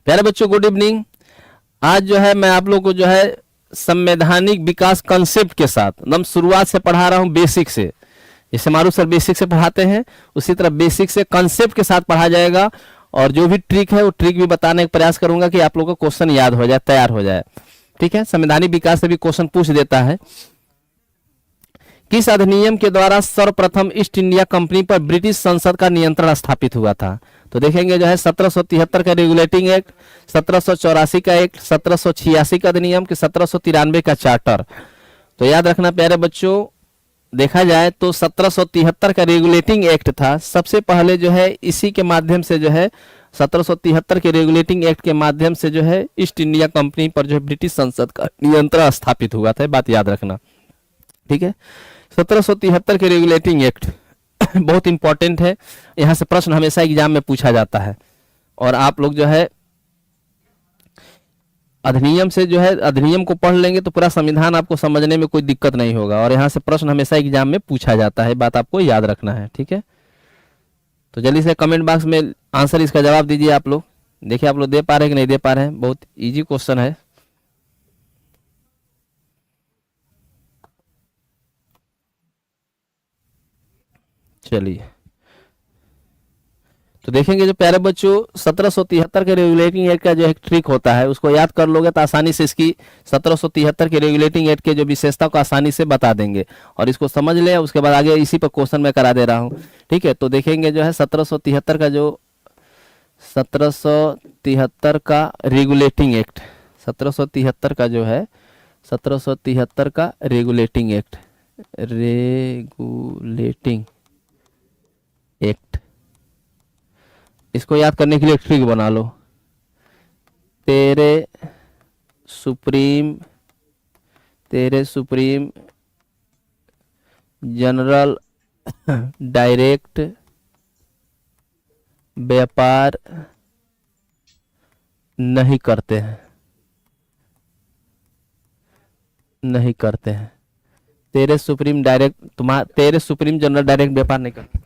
प्यारे बच्चों good evening. आज जो है मैं आप लोग को जो है संवैधानिक विकास कंसेप्ट के साथ एकदम शुरुआत से पढ़ा रहा हूँ, बेसिक से। जैसे मारू सर बेसिक से पढ़ाते हैं उसी तरह बेसिक से कंसेप्ट के साथ पढ़ा जाएगा, और जो भी ट्रिक है वो ट्रिक भी बताने का प्रयास करूंगा कि आप लोगों को क्वेश्चन याद हो जाए, तैयार हो जाए। ठीक है, संवैधानिक विकास से भी क्वेश्चन पूछ देता है। किस अधिनियम के द्वारा सर्वप्रथम ईस्ट इंडिया कंपनी पर ब्रिटिश संसद का नियंत्रण स्थापित हुआ था? तो देखेंगे जो है 1773 का रेगुलेटिंग एक्ट, 1784 का एक्ट, 1786 का अधिनियम कि 1793 का चार्टर। तो याद रखना प्यारे बच्चों, देखा जाए तो 1773 का रेगुलेटिंग एक्ट था। सबसे पहले जो है इसी के माध्यम से जो है 1773 के रेगुलेटिंग एक्ट के माध्यम से जो है ईस्ट इंडिया कंपनी पर जो है ब्रिटिश संसद का नियंत्रण स्थापित हुआ था। बात याद रखना, ठीक है। 1773 के रेगुलेटिंग एक्ट बहुत इंपॉर्टेंट है, यहां से प्रश्न हमेशा एग्जाम में पूछा जाता है। और आप लोग जो है अधिनियम से जो है अधिनियम को पढ़ लेंगे तो पूरा संविधान आपको समझने में कोई दिक्कत नहीं होगा, और यहां से प्रश्न हमेशा एग्जाम में पूछा जाता है। बात आपको याद रखना है, ठीक है। तो जल्दी से कमेंट बॉक्स में आंसर इसका जवाब दीजिए आप लोग। देखिए आप लोग दे पा रहे हैं कि नहीं दे पा रहे हैं, बहुत इजी क्वेश्चन है। चलिए तो देखेंगे जो प्यारे बच्चों 1773 के रेगुलेटिंग एक्ट का जो एक ट्रिक होता है उसको याद कर लोगे तो आसानी से इसकी 1773 के रेगुलेटिंग एक्ट के जो विशेषता को आसानी से बता देंगे, और इसको समझ ले। उसके बाद आगे इसी पर क्वेश्चन मैं करा दे रहा हूँ, ठीक है। तो देखेंगे जो है 1773 का जो 1773 का रेगुलेटिंग एक्ट, 1773 का जो है 1773 का रेगुलेटिंग एक्ट, रेगुलेटिंग एक्ट, इसको याद करने के लिए ट्रिक बना लो। तेरे सुप्रीम जनरल डायरेक्ट व्यापार नहीं करते हैं, तेरे सुप्रीम जनरल डायरेक्ट व्यापार नहीं करते।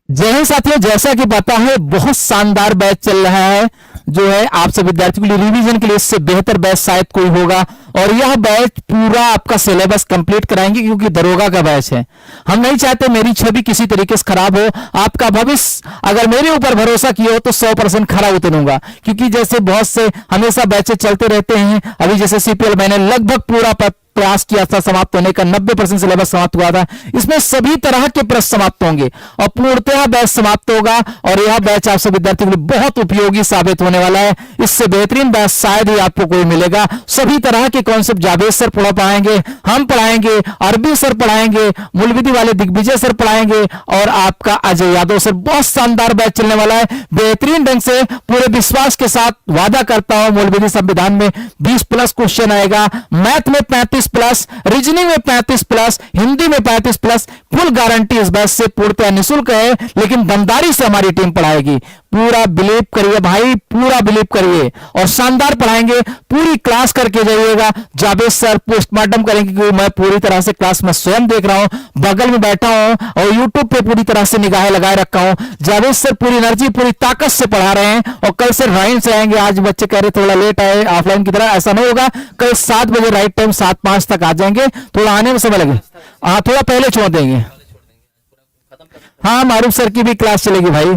जय हिंद साथियों, जैसा कि पता है बहुत शानदार बैच चल रहा है जो है आप सब विद्यार्थियों के लिए रिवीजन के लिए। इससे बेहतर बैच शायद कोई होगा, और यह बैच पूरा आपका सिलेबस कंप्लीट कराएंगे क्योंकि दरोगा का बैच है। हम नहीं चाहते मेरी छवि किसी तरीके से खराब हो, आपका भविष्य अगर मेरे ऊपर भरोसा किया हो तो 100% खरा उतरूंगा, क्योंकि जैसे बहुत से हमेशा बैचेस चलते रहते हैं। अभी जैसे सीपीएल मैंने लगभग पूरा प्रयास किया था समाप्त होने का, 90% सिलेबस समाप्त हुआ था। इसमें सभी तरह के प्रश्न समाप्त होंगे और पूर्णतः बैच समाप्त होगा, और यह बैच आप सब विद्यार्थियों के लिए बहुत उपयोगी साबित होने वाला है। इससे बेहतरीन बैच शायद ही आपको कोई मिलेगा। सभी तरह के कॉन्सेप्ट जावेद सर पढ़ा पाएंगे, हम पढ़ाएंगे, अरबी सर पढ़ाएंगे, मूलविधि वाले दिग्विजय सर पढ़ाएंगे, और आपका अजय यादव सर। बहुत शानदार बैच चलने वाला है, बेहतरीन ढंग से पूरे विश्वास के साथ वादा करता हूं। मूलविधि संविधान में 20+ क्वेश्चन आएगा, मैथ में 35+, रीजनिंग में 35+, हिंदी में 35+। फुल गारंटी इस बैच से पूर्णतः निःशुल्क है, लेकिन दमदारी से हमारी टीम पढ़ाएगी। पूरा बिलीव करिए भाई, पूरा बिलीव करिए, और शानदार पढ़ाएंगे। पूरी क्लास करके जाइएगा। जावेद सर पोस्टमार्टम करेंगे क्योंकि मैं पूरी तरह से क्लास में स्वयं देख रहा हूं, बगल में बैठा हूं और यूट्यूब पे पूरी तरह से निगाहें लगाए रखा हूं। जावेद सर पूरी एनर्जी पूरी ताकत से पढ़ा रहे हैं, और कल से राइम से आएंगे। आज बच्चे कह रहे थोड़ा लेट आए ऑफलाइन की तरह, ऐसा नहीं होगा। कल 7 बजे राइट टाइम 7:05 तक आ जाएंगे, थोड़ा आने में समय लगे। हाँ थोड़ा पहले छोड़ देंगे। हाँ मारूफ सर की भी क्लास चलेगी भाई,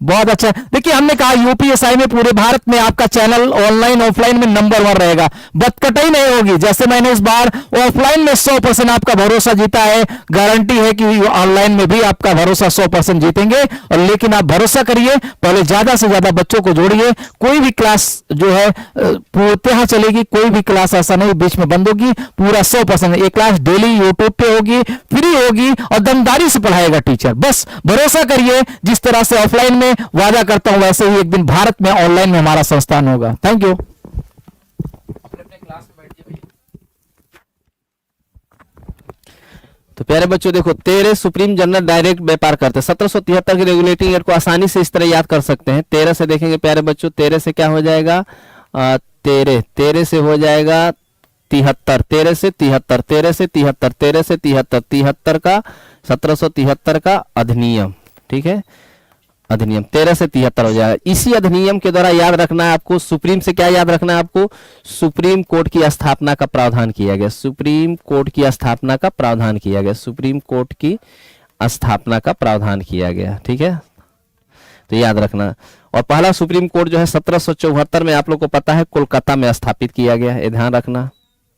बहुत अच्छा। देखिए हमने कहा यूपीएसआई में पूरे भारत में आपका चैनल ऑनलाइन ऑफलाइन में नंबर 1 रहेगा, बदकटाई नहीं होगी। जैसे मैंने इस बार ऑफलाइन में 100% आपका भरोसा जीता है, गारंटी है कि ऑनलाइन में भी आपका भरोसा 100% जीतेंगे। और लेकिन आप भरोसा करिए, पहले ज्यादा से ज्यादा बच्चों को जोड़िए। कोई भी क्लास जो है पूर्णतः चलेगी, कोई भी क्लास ऐसा नहीं बीच में बंद होगी। पूरा 100% ये क्लास डेली यूट्यूब पे होगी, फ्री होगी, और दमदारी से पढ़ाएगा टीचर। बस भरोसा करिए, जिस तरह से ऑफलाइन में वादा करता हूं वैसे ही एक दिन भारत में ऑनलाइन में हमारा संस्थान होगा। Thank you. तो प्यारे बच्चों देखो, तेरे सुप्रीम जनरल डायरेक्ट व्यापार करते हैं। 1773 के रेगुलेटिंग एक्ट को आसानी से इस तरह याद कर सकते हैं। 13 से देखेंगे प्यारे बच्चों, 13 से क्या हो जाएगा, तेरे से हो जाएगा 73, 13 से 73, 13 से 73, 13 से 73, 73 का 1773 का अधिनियम, ठीक है, अधिनियम 13 से 73 हो जाएगा। इसी अधिनियम के द्वारा याद रखना है आपको, सुप्रीम से क्या याद रखना है आपको, सुप्रीम कोर्ट की स्थापना का प्रावधान किया गया, सुप्रीम कोर्ट की स्थापना का प्रावधान किया गया, सुप्रीम कोर्ट की स्थापना का प्रावधान किया गया, ठीक है, तो याद रखना। और पहला सुप्रीम कोर्ट जो है 1774 में आप लोग को पता है कोलकाता में स्थापित किया गया, ये ध्यान रखना,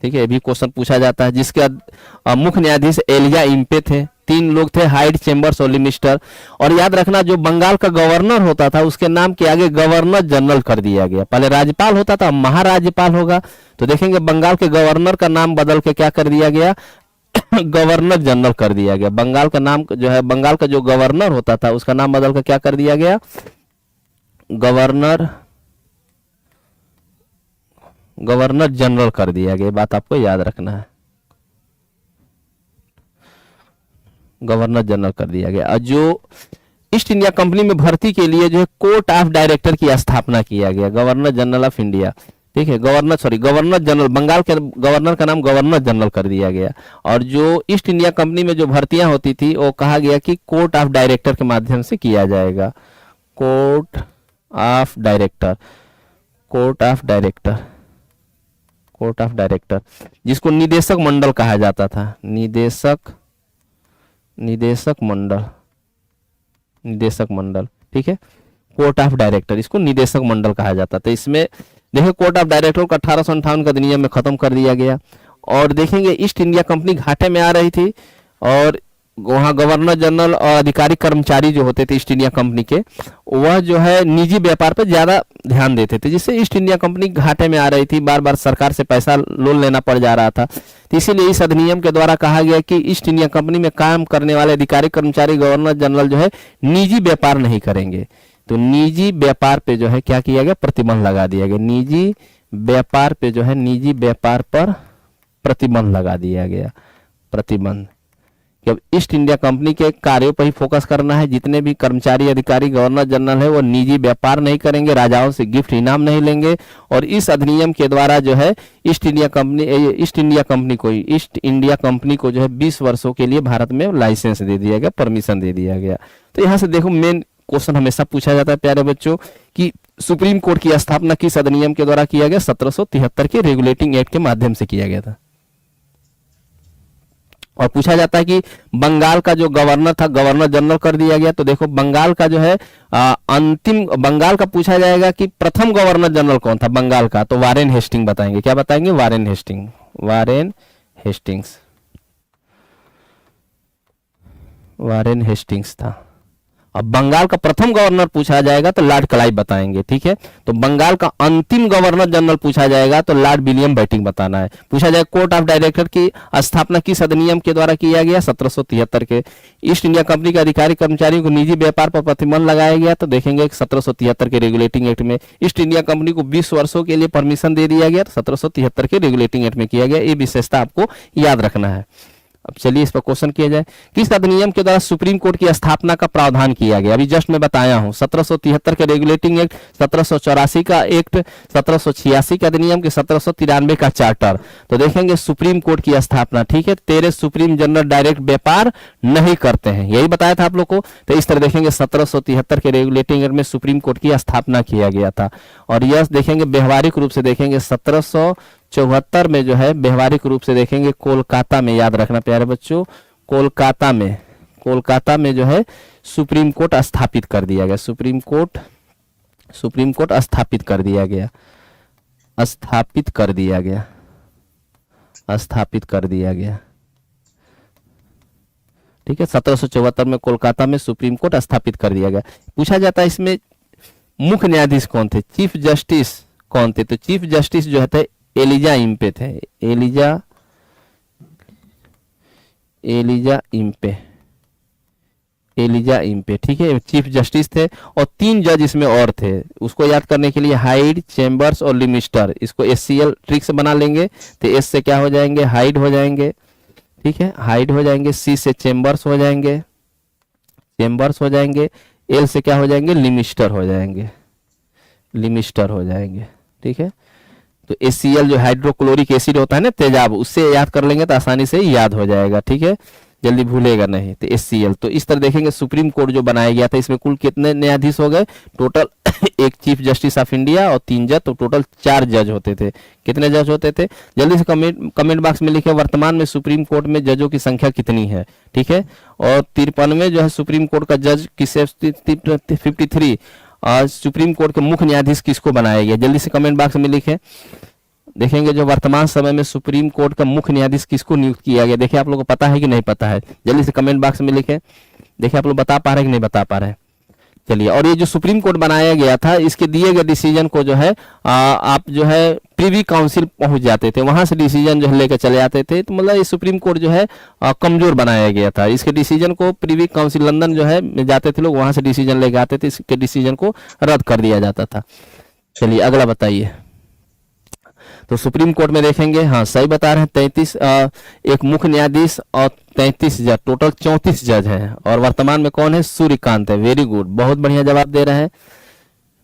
ठीक है, ये भी क्वेश्चन पूछा जाता है। जिसके मुख्य न्यायाधीश एलिया इम्पे थे, 3 लोग थे, हाइड, चेम्बर्स और लिमिस्टर। और याद रखना जो बंगाल का गवर्नर होता था उसके नाम के आगे गवर्नर जनरल कर दिया गया, पहले राज्यपाल होता था, महाराज्यपाल होगा, तो देखेंगे बंगाल के गवर्नर का नाम बदल के क्या कर दिया गया, गवर्नर जनरल कर दिया गया। बंगाल का नाम जो है, बंगाल का जो गवर्नर होता था उसका नाम बदल कर क्या कर दिया गया, गवर्नर जनरल कर दिया गया, बात आपको याद रखना है, गवर्नर जनरल कर दिया गया। और जो ईस्ट इंडिया कंपनी में भर्ती के लिए जो है कोर्ट ऑफ डायरेक्टर की स्थापना किया गया, गवर्नर जनरल ऑफ इंडिया, ठीक है, गवर्नर जनरल, बंगाल के गवर्नर का नाम गवर्नर जनरल कर दिया गया। और जो ईस्ट इंडिया कंपनी में जो भर्तियां होती थी वो कहा गया कि कोर्ट ऑफ डायरेक्टर के माध्यम से किया जाएगा, court of director, court of director, court of director, जिसको निदेशक मंडल कहा जाता था, निदेशक मंडल, निदेशक मंडल, ठीक है, कोर्ट ऑफ डायरेक्टर, इसको निदेशक मंडल कहा जाता था। इसमें देखिए कोर्ट ऑफ डायरेक्टर को 1858 का अधिनियम में खत्म कर दिया गया। और देखेंगे ईस्ट इंडिया कंपनी घाटे में आ रही थी और वहाँ गवर्नर जनरल और अधिकारी कर्मचारी जो होते थे ईस्ट इंडिया कंपनी के, वह जो है निजी व्यापार पर ज्यादा ध्यान देते थे, जिससे ईस्ट इंडिया कंपनी घाटे में आ रही थी, बार बार सरकार से पैसा लोन लेना पड़ जा रहा था। तो इसीलिए इस अधिनियम के द्वारा कहा गया कि ईस्ट इंडिया कंपनी में काम करने वाले अधिकारी कर्मचारी गवर्नर जनरल जो है निजी व्यापार नहीं करेंगे। तो निजी व्यापार पे जो है क्या किया गया, प्रतिबंध लगा दिया गया, निजी व्यापार पे जो है, निजी व्यापार पर प्रतिबंध लगा दिया गया, प्रतिबंध। अब ईस्ट इंडिया कंपनी के कार्यों पर ही फोकस करना है, जितने भी कर्मचारी अधिकारी गवर्नर जनरल है वो निजी व्यापार नहीं करेंगे, राजाओं से गिफ्ट इनाम नहीं लेंगे। और इस अधिनियम के द्वारा जो है ईस्ट इंडिया कंपनी को जो है 20 वर्षों के लिए भारत में लाइसेंस दे दिया गया, परमिशन दे दिया गया। तो यहाँ से देखो मेन क्वेश्चन हमेशा पूछा जाता है प्यारे बच्चों कि सुप्रीम कोर्ट की स्थापना किस अधिनियम के द्वारा किया गया, 1773 के रेगुलेटिंग एक्ट के माध्यम से किया गया था। और पूछा जाता है कि बंगाल का जो गवर्नर था गवर्नर जनरल कर दिया गया। तो देखो बंगाल का जो है अंतिम, बंगाल का पूछा जाएगा कि प्रथम गवर्नर जनरल कौन था बंगाल का, तो वारेन हेस्टिंग बताएंगे। क्या बताएंगे, Warren Hasting, Warren Hastings, Warren Hastings था। अब बंगाल का प्रथम गवर्नर पूछा जाएगा तो लॉर्ड क्लाइव बताएंगे, ठीक है। तो बंगाल का अंतिम गवर्नर जनरल पूछा जाएगा तो लॉर्ड विलियम बेंटिंक बताना है। पूछा जाए कोर्ट ऑफ डायरेक्टर की स्थापना किस अधिनियम के द्वारा किया गया, 1773 के। ईस्ट इंडिया कंपनी के अधिकारी कर्मचारियों को निजी व्यापार पर प्रतिबंध लगाया गया, तो देखेंगे 1773 के रेगुलेटिंग एक्ट में। ईस्ट इंडिया कंपनी को 20 वर्षों के लिए परमिशन दे दिया गया, 1773 के रेगुलेटिंग एक्ट में किया गया। ये विशेषता आपको याद रखना है। अब चलिए इस पर क्वेश्चन किया जाए, किस अधिनियम के द्वारा सुप्रीम कोर्ट की स्थापना का प्रावधान किया गया। अभी जस्ट मैं बताया हूं, 1773 के रेगुलेटिंग एक्ट, 1784 का एक्ट, 1786 का अधिनियम के 1793 का चार्टर। तो देखेंगे सुप्रीम कोर्ट की स्थापना, ठीक है। 13 सुप्रीम जनरल डायरेक्ट व्यापार नहीं करते हैं, यही बताया था आप लोग को। तो इस तरह देखेंगे 1773 के रेगुलेटिंग एक्ट में सुप्रीम कोर्ट की स्थापना किया गया था। और यह देखेंगे व्यवहारिक रूप से देखेंगे 1774 में जो है व्यवहारिक रूप से देखेंगे कोलकाता में, याद रखना प्यारे बच्चों, कोलकाता में जो है सुप्रीम कोर्ट स्थापित कर दिया गया, सुप्रीम कोर्ट स्थापित कर दिया गया, स्थापित कर दिया गया, स्थापित कर दिया गया, ठीक है। 1774 में कोलकाता में सुप्रीम कोर्ट स्थापित कर दिया गया। पूछा जाता है इसमें मुख्य न्यायाधीश कौन थे, चीफ जस्टिस कौन थे। तो चीफ जस्टिस जो है एलिजा इम्पे थे, एलिजा इम्पे, ठीक है, चीफ जस्टिस थे। और 3 जज इसमें और थे, उसको याद करने के लिए हाइड, चेम्बर्स और लिमिस्टर, इसको SCL ट्रिक से बना लेंगे। तो S से क्या हो जाएंगे, हाइड हो जाएंगे, ठीक है, हाइड हो जाएंगे। C से चेम्बर्स हो जाएंगे, चेम्बर्स हो जाएंगे। L से क्या हो जाएंगे, लिमिस्टर हो जाएंगे, लिमिस्टर हो जाएंगे, ठीक है। तो HCl जो हाइड्रोक्लोरिक एसिड होता है ना तेजाब, उससे याद कर लेंगे तो आसानी से याद हो जाएगा, ठीक है, जल्दी भूलेगा नहीं। तो HCl, तो इस तरह देखेंगे सुप्रीम कोर्ट जो बनाया गया था इसमें कुल कितने न्यायाधीश हो गए टोटल एक चीफ जस्टिस ऑफ इंडिया और 3 जज, तो टोटल 4 जज होते थे। कितने जज होते थे, जल्दी से कमेंट बॉक्स में लिखे वर्तमान में सुप्रीम कोर्ट में जजों की संख्या कितनी है, ठीक है। और 53 जो है सुप्रीम कोर्ट का जज किसे, 53 सुप्रीम कोर्ट के मुख्य न्यायाधीश किसको बनाया गया, जल्दी से कमेंट बॉक्स में लिखे। देखेंगे जो वर्तमान समय में सुप्रीम कोर्ट का मुख्य न्यायाधीश किसको नियुक्त किया गया, देखिए आप लोगों को पता है कि नहीं पता है, जल्दी से कमेंट बॉक्स में लिखे। देखिए आप लोग बता पा रहे हैं कि नहीं बता पा रहे हैं, चलिए। और ये जो सुप्रीम कोर्ट बनाया गया था इसके दिए गए डिसीजन को जो है आप जो है प्रीवी काउंसिल पहुंच जाते थे, वहां से डिसीजन जो है लेकर चले आते थे। तो मतलब ये सुप्रीम कोर्ट जो है कमजोर बनाया गया था, इसके डिसीजन को प्रीवी काउंसिल लंदन जो है में जाते थे लोग, वहां से डिसीजन लेके आते थे, इसके डिसीजन को रद्द कर दिया जाता था। चलिए अगला बताइए। तो सुप्रीम कोर्ट में देखेंगे, हाँ सही बता रहे हैं, 33 एक मुख्य न्यायाधीश और 33 जज, टोटल 34 जज हैं। और वर्तमान में कौन है, सूर्यकांत है। वेरी गुड, बहुत बढ़िया जवाब दे रहे हैं,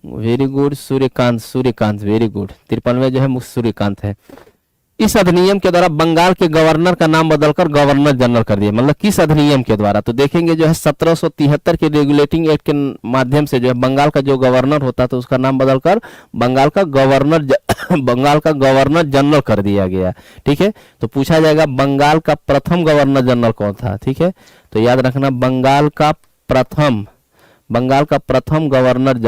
very good, Suryakant very good. 53 जो है सूर्यकांत है। इस अधिनियम के द्वारा बंगाल के गवर्नर का नाम बदलकर गवर्नर जनरल कर दिया, मतलब किस अधिनियम के द्वारा, तो देखेंगे जो है 1773 के रेगुलेटिंग एक्ट के माध्यम से जो है बंगाल का जो गवर्नर होता था उसका नाम बदलकर बंगाल का गवर्नर जनरल कर दिया गया, ठीक है। तो पूछा जाएगा बंगाल का प्रथम गवर्नर जनरल कौन था, ठीक है। तो याद रखना बंगाल का प्रथम गवर्नर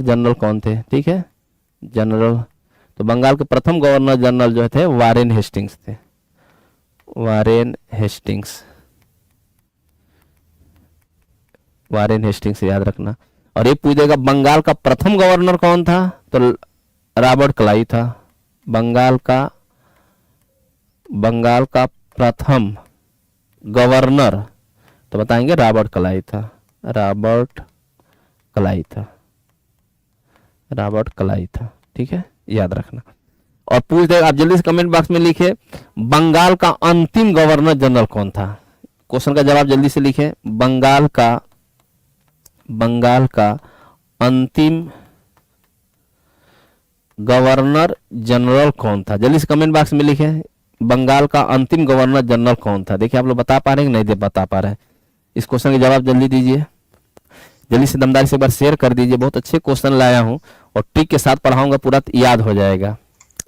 जनरल कौन थे, ठीक है, जनरल। तो बंगाल के प्रथम गवर्नर जनरल जो थे वारेन हेस्टिंग्स थे, वारेन हेस्टिंग्स याद रखना। और ये पूछेगा बंगाल का प्रथम गवर्नर कौन था, तो रॉबर्ट क्लाइव था। बंगाल का प्रथम गवर्नर तो बताएंगे रॉबर्ट क्लाइव था, ठीक है, याद रखना। और पूछ देगा, आप जल्दी से कमेंट बॉक्स में लिखे बंगाल का अंतिम गवर्नर जनरल कौन था। क्वेश्चन का जवाब जल्दी से लिखे, बंगाल का अंतिम गवर्नर जनरल कौन था, जल्दी से कमेंट बॉक्स में लिखे बंगाल का अंतिम गवर्नर जनरल कौन था। देखिए आप लोग बता पा रहे हैं कि नहीं बता पा रहे हैं, इस क्वेश्चन का जवाब जल्दी दीजिए, जल्दी से दमदारी से एक बार शेयर कर दीजिए। बहुत अच्छे क्वेश्चन लाया हूं और ट्रिक के साथ पढ़ाऊंगा, पूरा याद हो जाएगा।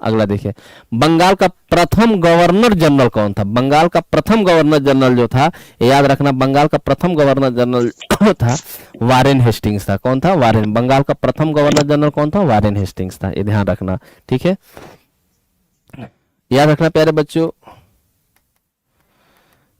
अगला देखिए, बंगाल का प्रथम गवर्नर जनरल कौन था। बंगाल का प्रथम गवर्नर जनरल जो था, याद रखना बंगाल का प्रथम गवर्नर जनरल था वारेन हेस्टिंग्स था। कौन था, वारेन। बंगाल का प्रथम गवर्नर जनरल कौन था, वारेन हेस्टिंग्स था, ये ध्यान रखना, ठीक है, याद रखना प्यारे बच्चों।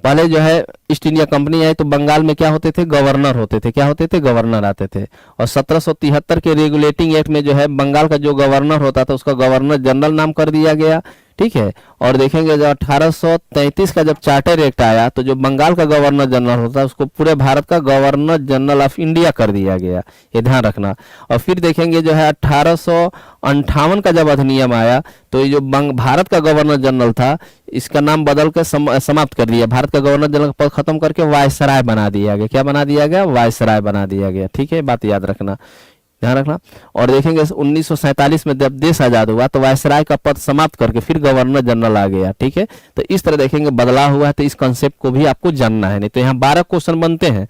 पहले जो है ईस्ट इंडिया कंपनी आई तो बंगाल में क्या होते थे, गवर्नर होते थे, क्या होते थे, गवर्नर आते थे। और 1773 के रेगुलेटिंग एक्ट में जो है बंगाल का जो गवर्नर होता था उसका गवर्नर जनरल नाम कर दिया गया, ठीक है। और देखेंगे जब 1833 का जब चार्टर एक्ट आया तो जो बंगाल का गवर्नर जनरल होता है उसको पूरे भारत का गवर्नर जनरल ऑफ इंडिया कर दिया गया, ये ध्यान रखना। और फिर देखेंगे जो है 1858 का जब अधिनियम आया तो ये जो भारत का गवर्नर जनरल था इसका नाम बदल कर समाप्त कर दिया, भारत का गवर्नर जनरल का पद खत्म करके वायसराय बना दिया गया। क्या बना दिया गया, वायसराय बना दिया गया, ठीक है, बात याद रखना, ध्यान रखना। और देखेंगे 1947 में जब देश आजाद हुआ तो वायसराय का पद समाप्त करके फिर गवर्नर जनरल आ गया, ठीक है। तो इस तरह देखेंगे बदलाव हुआ है, तो इस कॉन्सेप्ट को भी आपको जानना है, नहीं तो यहाँ 12 क्वेश्चन बनते हैं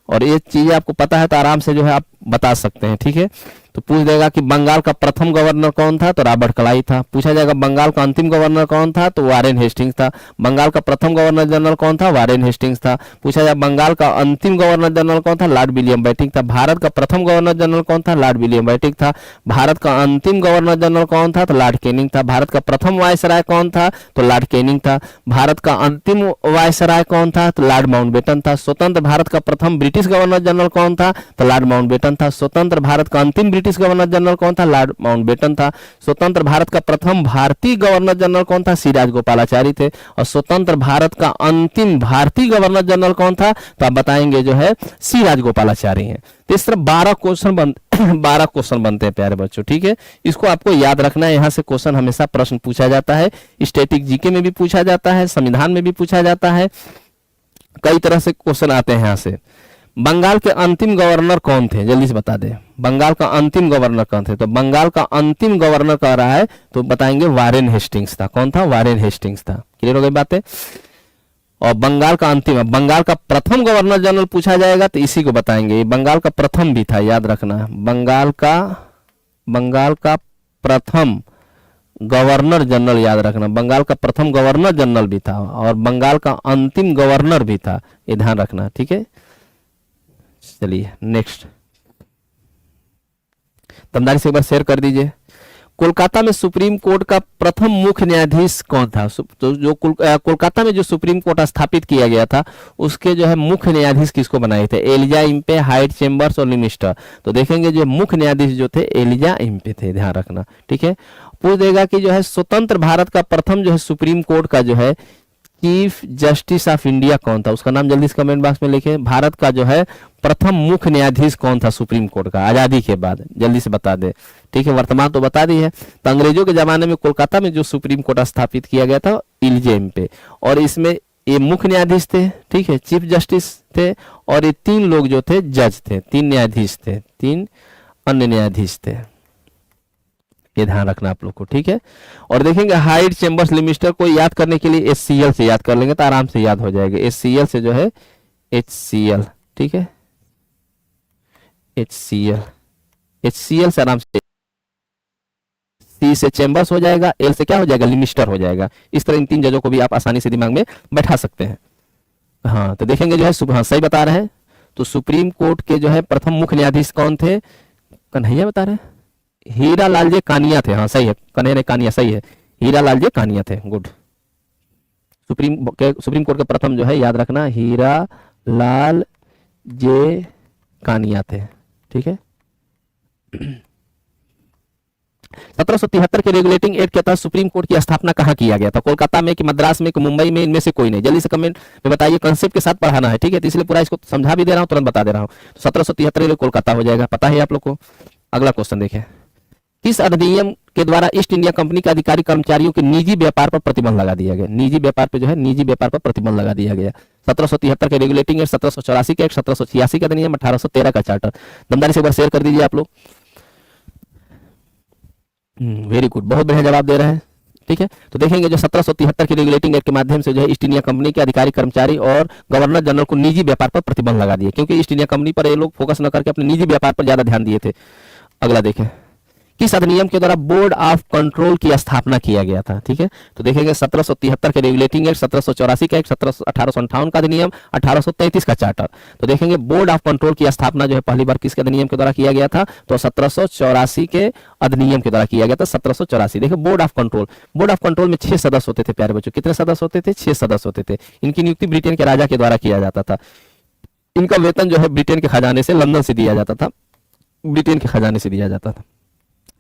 और ये चीजें आपको पता है तो आराम से जो है आप बता सकते हैं, ठीक है। तो पूछ देगा कि बंगाल का प्रथम गवर्नर कौन था, तो रॉबर्ट क्लाइव था। पूछा जाएगा बंगाल का अंतिम गवर्नर कौन था, तो वारेन हेस्टिंग्स था। बंगाल का प्रथम गवर्नर जनरल कौन था, वारेन हेस्टिंग्स था। पूछा जाए बंगाल का अंतिम गवर्नर जनरल कौन था, लॉर्ड विलियम बेंटिंक था। भारत का प्रथम गवर्नर जनरल कौन था, लॉर्ड विलियम बेंटिंक था। भारत का अंतिम गवर्नर जनरल कौन था, तो लॉर्ड कैनिंग था। भारत का प्रथम वायसराय कौन था, तो लॉर्ड कैनिंग था। भारत का अंतिम वायसराय कौन था, तो लॉर्ड माउंटबेटन था। स्वतंत्र भारत का प्रथम ब्रिटिश गवर्नर जनरल कौन था, तो लॉर्ड माउंटबेटन था। स्वतंत्र भारत का अंतिम ब्रिटिश गवर्नर जनरल कौन था, लॉर्ड माउंटबेटन था। स्वतंत्र भारत का प्रथम भारतीय गवर्नर जनरल कौन था, सी राजगोपालाचारी थे। और स्वतंत्र भारत का अंतिम भारतीय गवर्नर जनरल कौन था, तो आप बताएंगे जो है सी राजगोपालाचारी हैं। तो इस तरह 12 क्वेश्चन बनते हैं प्यारे बच्चों, ठीक है। इसको आपको याद रखना है, यहाँ से क्वेश्चन हमेशा प्रश्न पूछा जाता है, स्टैटिक जीके में भी पूछा जाता है, संविधान में भी पूछा जाता है, कई तरह से क्वेश्चन आते हैं यहाँ से। बंगाल के अंतिम गवर्नर कौन थे, जल्दी से बता दे। बंगाल का अंतिम गवर्नर कौन थे? तो बंगाल का अंतिम गवर्नर कह रहा है तो बताएंगे वारेन हेस्टिंग्स था। कौन था? वारेन हेस्टिंग्स था। क्लियर हो गई बातें? और बंगाल का अंतिम, बंगाल का प्रथम गवर्नर जनरल पूछा जाएगा तो इसी को बताएंगे। ये बंगाल का प्रथम भी था, याद रखना। बंगाल का प्रथम गवर्नर जनरल, याद रखना। बंगाल का प्रथम गवर्नर जनरल भी था और बंगाल का अंतिम गवर्नर भी था, ये ध्यान रखना। ठीक है, चलिए नेक्स्ट। दमदारी से एक बार शेयर कर दीजिए। कोलकाता में सुप्रीम कोर्ट का प्रथम मुख्य न्यायाधीश कौन था? तो जो कोलकाता में जो सुप्रीम कोर्ट स्थापित किया गया था उसके जो है मुख्य न्यायाधीश किसको बनाए थे? एलिजा इम्पे, हाइट चेम्बर्स और लिमिस्टर। तो देखेंगे जो मुख्य न्यायाधीश जो थे एलिजा इम्पे थे, ध्यान रखना। ठीक है, पूछ देगा कि जो है स्वतंत्र भारत का प्रथम जो है सुप्रीम कोर्ट का जो है चीफ जस्टिस ऑफ इंडिया कौन था? उसका नाम जल्दी से कमेंट बॉक्स में लिखें। भारत का जो है प्रथम मुख्य न्यायाधीश कौन था सुप्रीम कोर्ट का आजादी के बाद? जल्दी से बता दे। ठीक है, वर्तमान तो बता दी है। तो अंग्रेजों के जमाने में कोलकाता में जो सुप्रीम कोर्ट स्थापित किया गया था इल्जेम पे, और इसमें ये मुख्य न्यायाधीश थे, ठीक है, चीफ जस्टिस थे, और ये 3 लोग जो थे जज थे, 3 न्यायाधीश थे, 3 अन्य न्यायाधीश थे। ये ध्यान रखना आप लोग को। ठीक है, और देखेंगे हाइट चेम्बर्स लिमिस्टर को याद करने के लिए HCL से याद कर लेंगे तो आराम से याद हो जाएगा। HCL से जो है HCL, ठीक है, HCL से आराम से, C से चेम्बर्स हो जाएगा, L से क्या हो जाएगा? लिमिस्टर हो जाएगा। इस तरह इन 3 जजों को भी आप आसानी से दिमाग में बैठा सकते हैं। हाँ, तो देखेंगे जो है हाँ, सही बता रहे हैं। तो सुप्रीम कोर्ट के जो है प्रथम मुख्य न्यायाधीश कौन थे? कन्हैया बता रहे हैं, हीरा लालजे कानिया थे। हाँ सही है, कन्हैया ने कानिया, सही है, हीरा लालजे कानिया थे। गुड। सुप्रीम कोर्ट के प्रथम जो है याद रखना हीरा लाल जे कानिया थे। ठीक है, 1773 के रेगुलेटिंग एक्ट के तहत सुप्रीम कोर्ट की स्थापना कहाँ किया गया था? कोलकाता में कि मद्रास में कि मुंबई में? इनमें से कोई नहीं। जल्दी से कमेंट में बताइए, कंसेप्ट के साथ पढ़ाना है। ठीक है, तो इसलिए पूरा इसको समझा भी दे रहा हूँ, तुरंत बता दे रहा हूँ। तो 1773 कोलकाता हो जाएगा, पता है आप लोग को। अगला क्वेश्चन देखें, किस अधिनियम के द्वारा ईस्ट इंडिया कंपनी के अधिकारी कर्मचारियों के निजी व्यापार पर प्रतिबंध लगा दिया गया? निजी व्यापार पर जो है निजी व्यापार पर प्रतिबंध लगा दिया गया। 1773 के रेगुलेटिंग एक्ट, 1784 के एक्ट, 1786 का अधिनियम, 1813 का चार्टर। दमदारी से एक बार शेयर कर दीजिए आप लोग। वेरी गुड, बहुत बढ़िया जवाब दे रहे हैं। ठीक है, तो देखेंगे जो 1773 की रेगुलेटिंग एक्ट के माध्यम से जो है ईस्ट इंडिया कंपनी के अधिकारी कर्मचारी और गवर्नर जनरल को निजी व्यापार पर प्रतिबंध लगा दिए, क्योंकि ईस्ट इंडिया कंपनी पर ये लोग फोकस न करके अपने निजी व्यापार पर ज्यादा ध्यान दिए थे। अगला देखें, किस अधिनियम के द्वारा बोर्ड ऑफ कंट्रोल की स्थापना किया गया था? ठीक है, तो देखेंगे 1773 के रेगुलेटिंग एक्ट, 1784 का एक्ट, 1858 का अधिनियम, 1833 का चार्टर। तो देखेंगे बोर्ड ऑफ कंट्रोल की स्थापना जो है पहली बार किसके अधिनियम के द्वारा किया गया था? तो 1784 के अधिनियम के द्वारा किया गया था। 1784। देखिए बोर्ड ऑफ कंट्रोल में 6 सदस्य होते थे प्यारे बच्चों। कितने सदस्य होते थे? 6 सदस्य होते थे। इनकी नियुक्ति ब्रिटेन के राजा के द्वारा किया जाता था। इनका वेतन जो है ब्रिटेन के खजाने से, लंदन से दिया जाता था, ब्रिटेन के खजाने से दिया जाता था,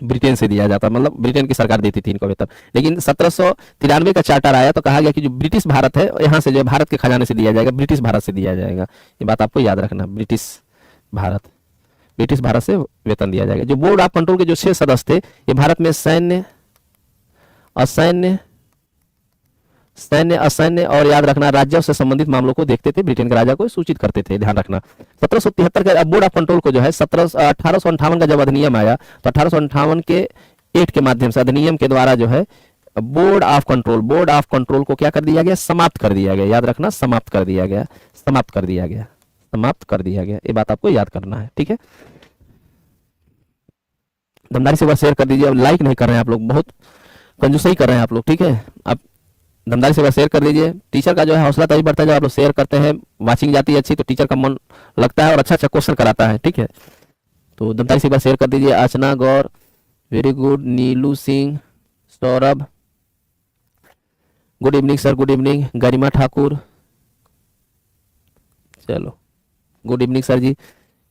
ब्रिटेन से दिया जाता, मतलब ब्रिटेन की सरकार देती थी इनको वेतन। लेकिन 1793 का चार्टर आया तो कहा गया कि जो ब्रिटिश भारत है यहाँ से जो है भारत के खजाने से दिया जाएगा, ब्रिटिश भारत से दिया जाएगा। ये बात आपको याद रखना, ब्रिटिश भारत से वेतन दिया जाएगा। जो बोर्ड ऑफ कंट्रोल के जो 6 सदस्य थे, ये भारत में सैन्य, असैन्य और याद रखना राज्यों से संबंधित मामलों को देखते थे, ब्रिटेन के राजा को सूचित करते थे, ध्यान रखना। 1773 का बोर्ड ऑफ कंट्रोल को जो है 1858 का जब अधिनियम आया तो 1858 के एक्ट के माध्यम से, अधिनियम के द्वारा जो है बोर्ड ऑफ कंट्रोल को क्या कर दिया गया? समाप्त कर दिया गया। याद रखना, समाप्त कर दिया गया। ये बात आपको याद करना है। ठीक है, दमदारी से शेयर कर दीजिए। अब लाइक नहीं कर रहे हैं आप लोग, बहुत कंजूसई कर रहे हैं आप लोग। ठीक है, अब दमदारी से शेयर कर दीजिए। टीचर का जो है हौसला तभी बढ़ता है जब आप लोग शेयर करते हैं, वाचिंग जाती है अच्छी तो टीचर का मन लगता है और अच्छा क्वेश्चन कराता है। ठीक है, तो दमदारी से शेयर कर दीजिए। Archana Gaur, very good. Neelu Singh, Saurabh, good evening sir, good evening. Garima Thakur, चलो गुड इवनिंग सर जी।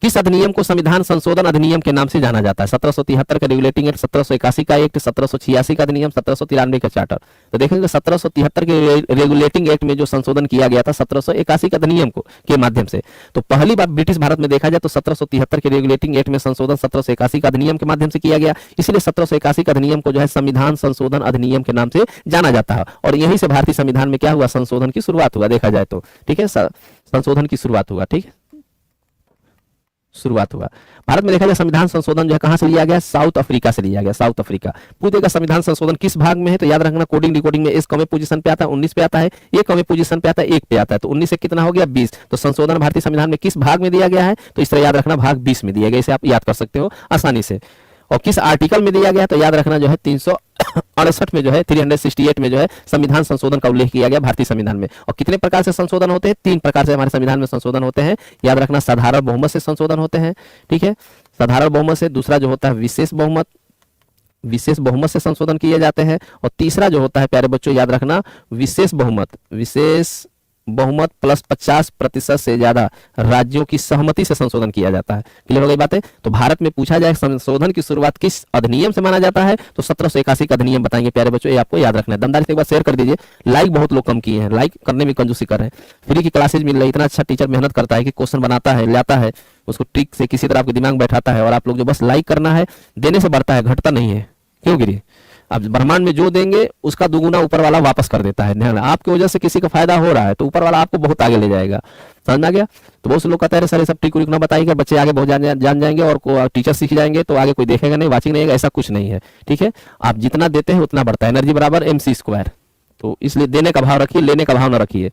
किस अधिनियम को संविधान संशोधन अधिनियम के नाम से जाना जाता है? 1773 का रेगुलेटिंग एक्ट, 1781 का एक्ट, 1786 का अधिनियम, 1793 का चार्टर। तो देखेंगे 1773 के रेगुलेटिंग एक्ट में जो संशोधन किया गया था 1781 का अधिनियम को के माध्यम से, तो पहली बार ब्रिटिश भारत में देखा जाए तो 1773 के रेगुलेटिंग एक्ट में संशोधन 1781 का अधिनियम के माध्यम से किया गया। इसलिए 1781 का अधिनियम को जो है संविधान संशोधन अधिनियम के नाम से जाना जाता है। और यहीं से भारतीय संविधान में क्या हुआ? संशोधन की शुरुआत हुआ, देखा जाए तो। ठीक है, संशोधन की शुरुआत हुआ। ठीक है, शुरुआत हुआ। भारत में देखा जाए संविधान संशोधन जो है कहां से लिया गया, साउथ अफ्रीका से लिया गया, साउथ अफ्रीका। पूछे का संविधान संशोधन किस भाग में है, तो याद रखना कोडिंग डिकोडिंग में एस कमे पोजीशन पे आता है, 19 पे आता है, ये कमे पोजीशन पे आता है, 1 पे आता है, तो 19 से कितना हो गया 20। तो संशोधन भारतीय संविधान में किस भाग में दिया गया है, तो इस तरह याद रखना भाग 20 में दिया गया, इसे आप याद कर सकते हो आसानी से। और किस आर्टिकल में दिया गया, तो याद रखना जो है 368 में जो है 368 में जो है संविधान संशोधन का उल्लेख किया गया भारतीय संविधान में। और कितने प्रकार से संशोधन होते हैं, 3 प्रकार से हमारे संविधान में संशोधन होते हैं। याद रखना साधारण बहुमत से संशोधन होते हैं, ठीक है, साधारण बहुमत से। दूसरा जो होता है विशेष बहुमत से संशोधन किए जाते हैं। और तीसरा जो होता है प्यारे बच्चों याद रखना विशेष बहुमत प्लस 50% से ज्यादा राज्यों की सहमति से संशोधन किया जाता है। क्लियर हो गई बातें। तो भारत में पूछा जाए संशोधन की शुरुआत किस अधिनियम से माना जाता है, तो 1781 का अधिनियम बताएंगे प्यारे बच्चों, ये आपको याद रखना है। दमदारी से एक बार शेयर कर दीजिए, लाइक बहुत लोग कम किए हैं, लाइक करने में कंजूसी कर रहे हैं। फ्री की क्लासेज मिल रही है, इतना अच्छा टीचर मेहनत करता है कि क्वेश्चन बनाता है, लाता है, उसको ट्रिक से किसी तरह आपके दिमाग में बैठाता है, और आप लोग जो बस लाइक करना है, देने से बढ़ता है घटता नहीं है। क्यों गिरी, अब ब्रह्मांड में जो देंगे उसका दुगुना ऊपर वाला वापस कर देता है। ध्यान, आपकी वजह से किसी का फायदा हो रहा है तो ऊपर वाला आपको बहुत आगे ले जाएगा। समझ आ गया। तो बहुत से लोग कहते हैं सर ये सब ट्रिक ना बताइए, बच्चे आगे बहुत जान जाएंगे और टीचर सीख जाएंगे तो आगे कोई देखेगा नहीं, वाचिंग नहीं है, ऐसा कुछ नहीं है। ठीक है, आप जितना देते हैं उतना बढ़ता है, एनर्जी बराबर MC²। तो इसलिए देने का भाव रखिए, लेने का भाव न रखिए।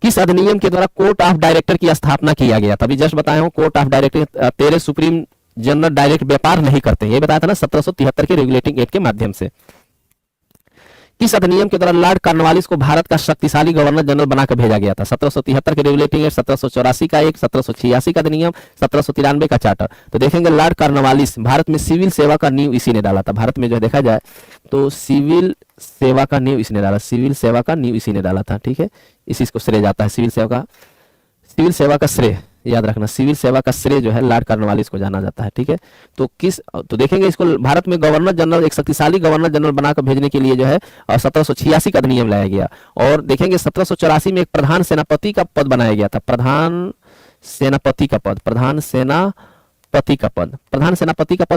किस अधिनियम के द्वारा कोर्ट ऑफ डायरेक्टर की स्थापना किया गया, तभी जस्ट बताया हूं, कोर्ट ऑफ डायरेक्टर तेरे सुप्रीम जनरल डायरेक्ट व्यापार नहीं करते, ये बताया था ना 1773 के रेगुलेटिंग एक्ट के माध्यम से। किस अधिनियम के द्वारा लॉर्ड कॉर्नवालिस को भारत का शक्तिशाली गवर्नर जनरल बनाकर भेजा गया था, 1773 के रेगुलेटिंग एक्ट, 1784 का एक, 1786 का अधिनियम, 1793 का चार्टर। तो देखेंगे लॉर्ड कॉर्नवालिस, भारत में सिविल सेवा का नींव इसी ने डाला था। भारत में जो देखा जाए तो सिविल सेवा का नींव इसने डाला, सिविल सेवा का नींव इसी ने डाला था। ठीक है, इसी को श्रेय जाता है, सिविल सेवा का श्रेय याद रखना, सिविल सेवा का श्रेय जो है लॉर्ड कॉर्नवालिस को जाना जाता है। ठीक है, तो देखेंगे इसको भारत में गवर्नर जनरल, एक शक्तिशाली गवर्नर जनरल बनाकर भेजने के लिए जो है 1786 का अधिनियम लाया गया। और देखेंगे 1784 में एक प्रधान सेनापति का पद बनाया गया था, प्रधान सेनापति का पद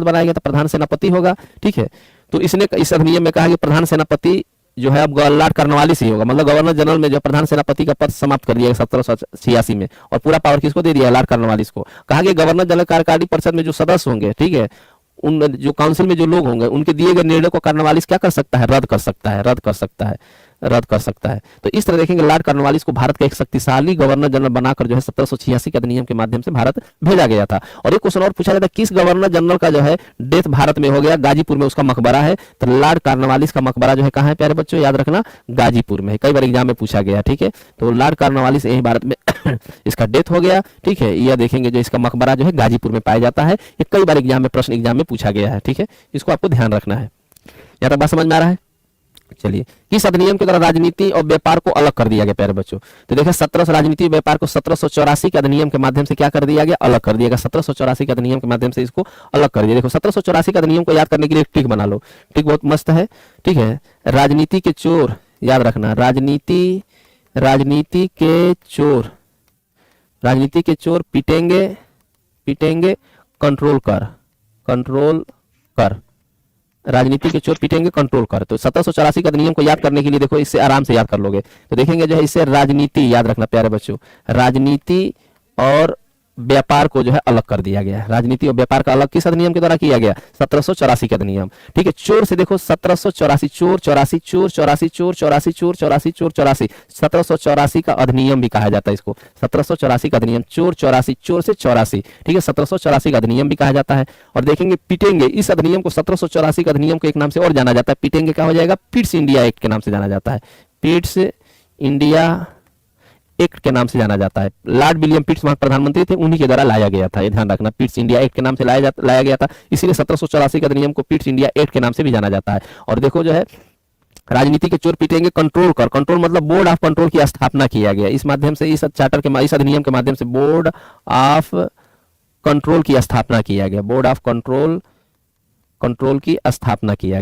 बनाया गया था, प्रधान सेनापति होगा। ठीक है, तो इसने इस अधिनियम में कहा कि प्रधान सेनापति जो है अब लॉर्ड कॉर्नवालिस ही होगा, मतलब गवर्नर जनरल में जो प्रधान सेनापति का पद समाप्त कर दिया 1786 में, और पूरा पावर किसको दे दिया, लॉर्ड कॉर्नवालिस को। कहा कि गवर्नर जनरल कार्यकारी परिषद में जो सदस्य होंगे, ठीक है, उन जो काउंसिल में जो लोग होंगे उनके दिए गए निर्णय को कॉर्नवालिस क्या कर सकता है, रद्द कर सकता है। तो इस तरह देखेंगे लॉर्ड कॉर्नवालिस को भारत का एक शक्तिशाली गवर्नर जनरल बनाकर जो है 1786 के अधिनियम के माध्यम से भारत भेजा गया था। और एक क्वेश्चन और पूछा जाता है, किस गवर्नर जनरल का जो है डेथ भारत में हो गया, गाजीपुर में उसका मकबरा है। तो लॉर्ड कॉर्नवालिस का मकबरा जो है कहाँ है प्यारे बच्चों, याद रखना गाजीपुर में है, कई बार एग्जाम में पूछा गया। ठीक है, तो लॉर्ड कॉर्नवालिस यही भारत में इसका डेथ हो गया। ठीक है, यह देखेंगे जो इसका मकबरा जो है गाजीपुर में पाया जाता है, ये कई बार प्रश्न एग्जाम में पूछा गया है। ठीक है, इसको आपको ध्यान रखना है। यहाँ तक बात समझ में आ रहा है। चलिए, किस अधिनियम के द्वारा राजनीति और व्यापार को अलग कर दिया गया प्यारे बच्चों, तो देखिए 1700 राजनीति और व्यापार को 1784 के अधिनियम के माध्यम से क्या कर दिया गया, अलग कर दिया गया। 1784 के अधिनियम के माध्यम से इसको अलग कर दिया। देखो 1784 के अधिनियम को याद करने के लिए ट्रिक बना लो, ट्रिक बहुत मस्त है। ठीक है, राजनीति के चोर याद रखना, राजनीति के चोर पीटेंगे कंट्रोल कर, राजनीति के चोर पीटेंगे कंट्रोल कर। तो 1784 का अधिनियम को याद करने के लिए देखो इससे आराम से याद कर लोगे। तो देखेंगे जो है इससे राजनीति याद रखना प्यारे बच्चों, राजनीति और व्यापार को जो है अलग कर दिया गया। राजनीति और व्यापार का अलग किस अधिनियम के द्वारा किया गया, 1784 का अधिनियम। ठीक है, चोर से देखो 1784 चोर 1784 का अधिनियम भी कहा जाता है इसको, 1784 का अधिनियम, चोर 84 चोर से 84। ठीक है, 1784 का अधिनियम भी कहा जाता है। और देखेंगे पीटेंगे, इस अधिनियम को 1784 का अधिनियम को एक नाम से और जाना जाता है, पीटेंगे क्या हो जाएगा, पिट्स इंडिया एक्ट के नाम से जाना जाता है, पिट्स इंडिया एक्ट के नाम से जाना जाता है। लॉर्ड विलियम पिट्स वहां प्रधानमंत्री थे, उन्हीं के द्वारा लाया गया था, ये ध्यान रखना, पिट्स इंडिया एक्ट के नाम से लाया गया था, इसीलिए 1784 के अधिनियम को पिट्स इंडिया एक्ट के नाम से भी जाना जाता है। और देखो जो है राजनीति के चोर पीटेंगे कंट्रोल कर, कंट्रोल मतलब बोर्ड ऑफ कंट्रोल की स्थापना किया गया। इस माध्यम से इस चार्टर के इस अधिनियम के माध्यम से बोर्ड ऑफ कंट्रोल की स्थापना किया गया, बोर्ड ऑफ कंट्रोल की स्थापना किया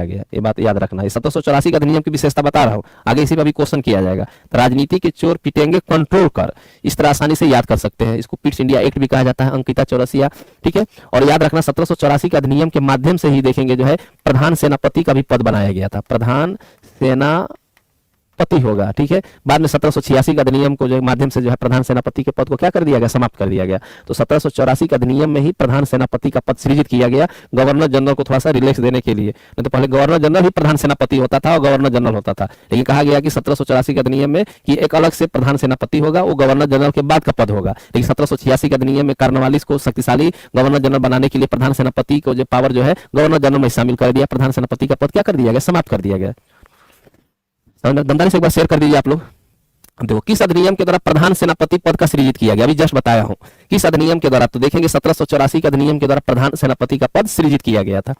गया, ये बात याद रखना है। 1784 का अधिनियम की विशेषता बता रहा हूं, आगे इसी पर भी क्वेश्चन किया जाएगा। तो राजनीति के चोर पीटेंगे कंट्रोल कर, इस तरह आसानी से याद कर सकते हैं। इसको पिट्स इंडिया एक्ट भी कहा जाता है, अंकिता चौरसिया। ठीक है, और याद रखना 1784 के अधिनियम के माध्यम से ही देखेंगे जो है प्रधान सेनापति का भी पद बनाया गया था, प्रधान पति होगा, ठीक है। बाद में 1786 का अधिनियम को जो माध्यम से जो है प्रधान सेनापति के पद को क्या कर दिया गया, समाप्त कर दिया गया। तो 1784 का अधिनियम में ही प्रधान सेनापति का पद सृजित किया गया, गवर्नर जनरल को थोड़ा सा रिलैक्स देने के लिए। नहीं तो पहले गवर्नर जनरल ही प्रधान सेनापति होता था और गवर्नर जनरल होता था, लेकिन कहा गया कि 1784 के अधिनियम में कि एक अलग से प्रधान सेनापति होगा, वो गवर्नर जनरल के बाद का पद होगा। लेकिन 1786 के अधिनियम में कार्नवालिस को शक्तिशाली गवर्नर जनरल बनाने के लिए प्रधान सेनापति को जो पावर जो है गवर्नर जनरल में शामिल कर दिया, प्रधान सेनापति का पद क्या कर दिया गया, समाप्त कर दिया गया। दमदारी से एक बार शेयर कर दीजिए आप लोग। देखो किस अधिनियम के द्वारा प्रधान सेनापति पद का सृजित किया गया, अभी जस्ट बताया हूं किस अधिनियम के द्वारा। तो देखेंगे 1784 के अधिनियम के द्वारा प्रधान सेनापति का पद सृजित किया गया था।